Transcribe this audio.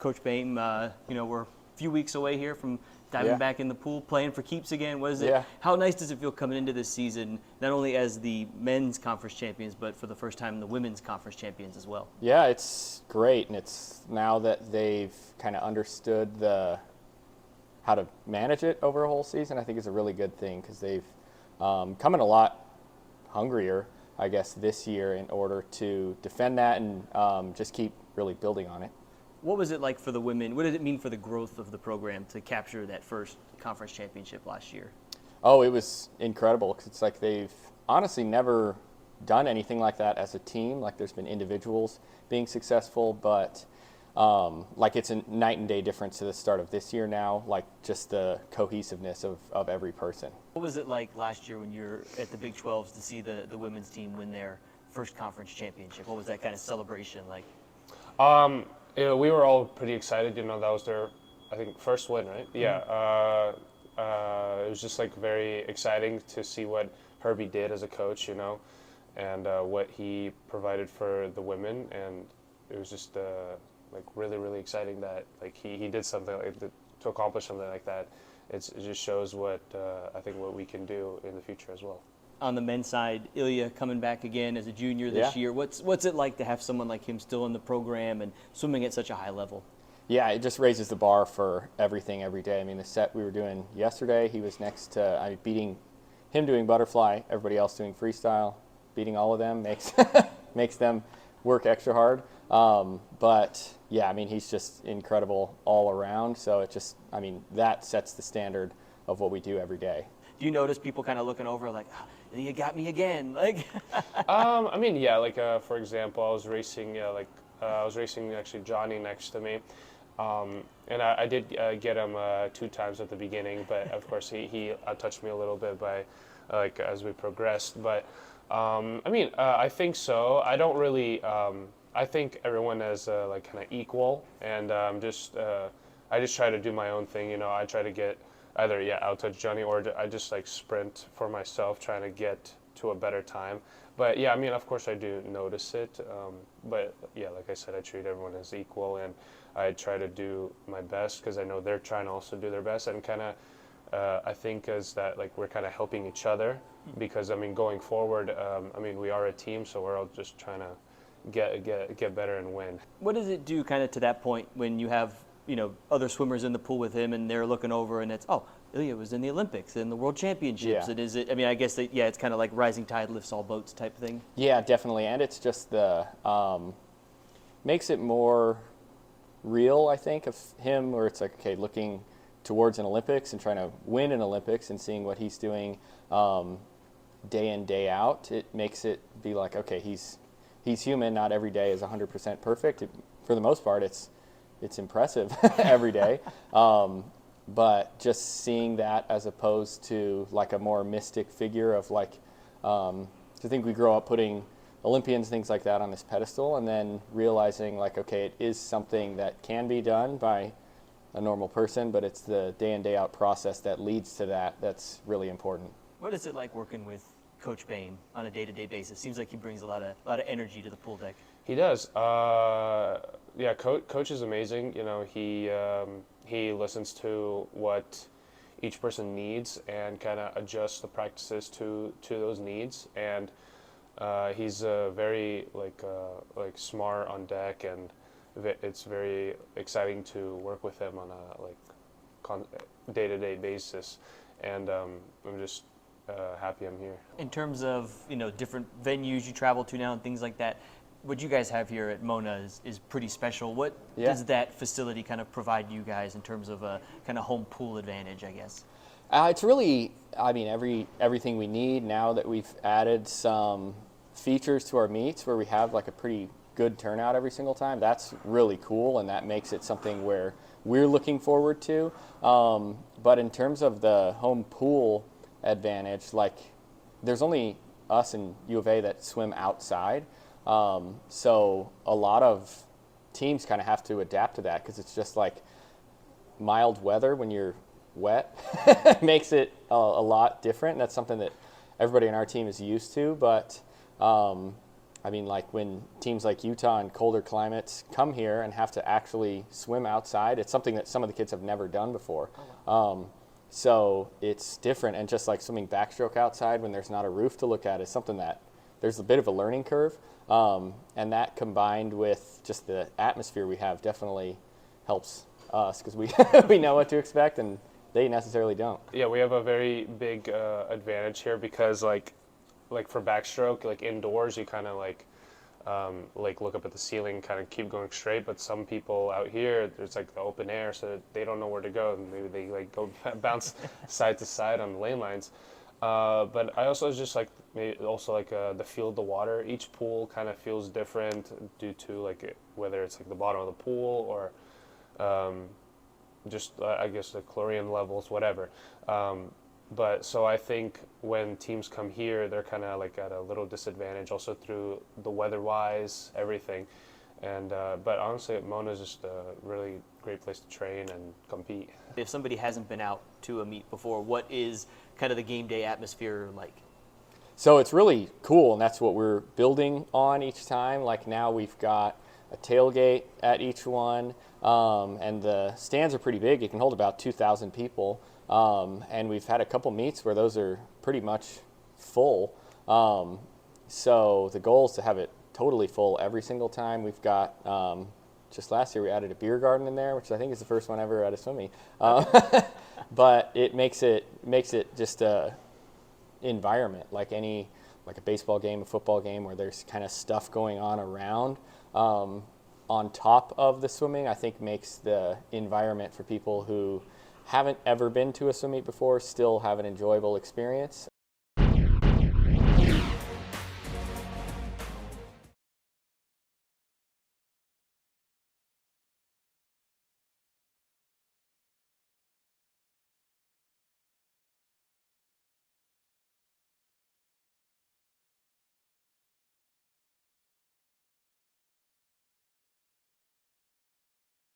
Coach Bame, we're a few weeks away here from diving back in the pool, playing for keeps again. What is it? Yeah. How nice does it feel coming into this season, not only as the men's conference champions, but for the first time the women's conference champions as well? Yeah, it's great, and it's now that they've kind of understood how to manage it over a whole season. I think is a really good thing because they've come in a lot hungrier, I guess, this year in order to defend that and just keep really building on it. What was it like for the women? What did it mean for the growth of the program to capture that first conference championship last year? Oh, it was incredible because it's like they've honestly never done anything like that as a team. Like there's been individuals being successful, but like it's a night and day difference to the start of this year now, like just the cohesiveness of every person. What was it like last year when you were at the Big 12s to see the women's team win their first conference championship? What was that kind of celebration like? We were all pretty excited. That was their, I think, first win, right? Yeah. It was just like very exciting to see what Herbie did as a coach, and what he provided for the women, and it was just like really, really exciting that like he did something like that, to accomplish something like that. It just shows what I think what we can do in the future as well. On the men's side, Ilia coming back again as a junior this year. What's it like to have someone like him still in the program and swimming at such a high level? Yeah, it just raises the bar for everything every day. I mean, the set we were doing yesterday, he was next to beating him doing butterfly, everybody else doing freestyle. Beating all of them makes them work extra hard. But yeah, I mean, he's just incredible all around. So it just, I mean, that sets the standard of what we do every day. Do you notice people kind of looking over like, oh, you got me again? Like, I mean, yeah, like for example, I was racing actually Johnny next to me, and I did get him 2 times at the beginning, but of course he touched me a little bit by like as we progressed. But I mean, I think so. I don't really. I think everyone is like kind of equal, and I just try to do my own thing. I try to get either outtouch Johnny or I just like sprint for myself, trying to get to a better time. But yeah, I mean, of course I do notice it. But yeah, like I said, I treat everyone as equal, and I try to do my best because I know they're trying to also do their best, and kind of I think is that like we're kind of helping each other because I mean going forward, I mean we are a team, so we're all just trying to get better and win. What does it do kind of to that point when you have other swimmers in the pool with him and they're looking over and it's, oh, Ilia was in the Olympics and the World Championships. Yeah. And is it, I mean, I guess that, it's kind of like rising tide lifts all boats type thing. Yeah, definitely. And it's just makes it more real, I think, of him, where it's like, okay, looking towards an Olympics and trying to win an Olympics and seeing what he's doing day in, day out. It makes it be like, okay, he's human. Not every day is 100% perfect. For the most part, it's impressive every day. But just seeing that as opposed to like a more mystic figure of like, I think we grow up putting Olympians, things like that on this pedestal, and then realizing like, okay, it is something that can be done by a normal person, but it's the day in, day out process that leads to that that's really important. What is it like working with Coach Bame on a day-to-day basis? Seems like he brings a lot of energy to the pool deck. He does. Yeah, Coach is amazing. He listens to what each person needs and kind of adjusts the practices to those needs. And he's very like smart on deck, and it's very exciting to work with him on a day-to-day basis. And I'm just happy I'm here. In terms of different venues you travel to now and things like that, what you guys have here at Mona is pretty special. What does that facility kind of provide you guys in terms of a kind of home pool advantage, I guess? It's really, I mean, everything we need now that we've added some features to our meets where we have like a pretty good turnout every single time. That's really cool, and that makes it something where we're looking forward to. But in terms of the home pool advantage, like there's only us and U of A that swim outside. So a lot of teams kind of have to adapt to that because it's just like mild weather when you're wet makes it a lot different. That's something that everybody in our team is used to, but I mean, like when teams like Utah and colder climates come here and have to actually swim outside, it's something that some of the kids have never done before. So it's different, and just like swimming backstroke outside when there's not a roof to look at is something that there's a bit of a learning curve, and that combined with just the atmosphere we have definitely helps us because we know what to expect and they necessarily don't. Yeah, we have a very big advantage here because like for backstroke, like indoors, you kind of like look up at the ceiling, kind of keep going straight. But some people out here, there's like the open air, so they don't know where to go. And maybe they like go bounce side to side on the lane lines. But I also just like the feel of the water. Each pool kind of feels different due to like whether it's like the bottom of the pool or just I guess the chlorine levels, whatever. But so I think when teams come here, they're kind of like at a little disadvantage also through the weather-wise, everything. And but honestly, Mona is just a really great place to train and compete. If somebody hasn't been out to a meet before, what is kind of the game day atmosphere like? So it's really cool, and that's what we're building on each time. Like now we've got a tailgate at each one, and the stands are pretty big. It can hold about 2,000 people. And we've had a couple meets where those are pretty much full. So the goal is to have it totally full every single time. We've got, just last year we added a beer garden in there, which I think is the first one ever at a swim meet. But it makes it just a environment like a baseball game, a football game, where there's kind of stuff going on around. On top of the swimming, I think makes the environment for people who haven't ever been to a swim meet before still have an enjoyable experience.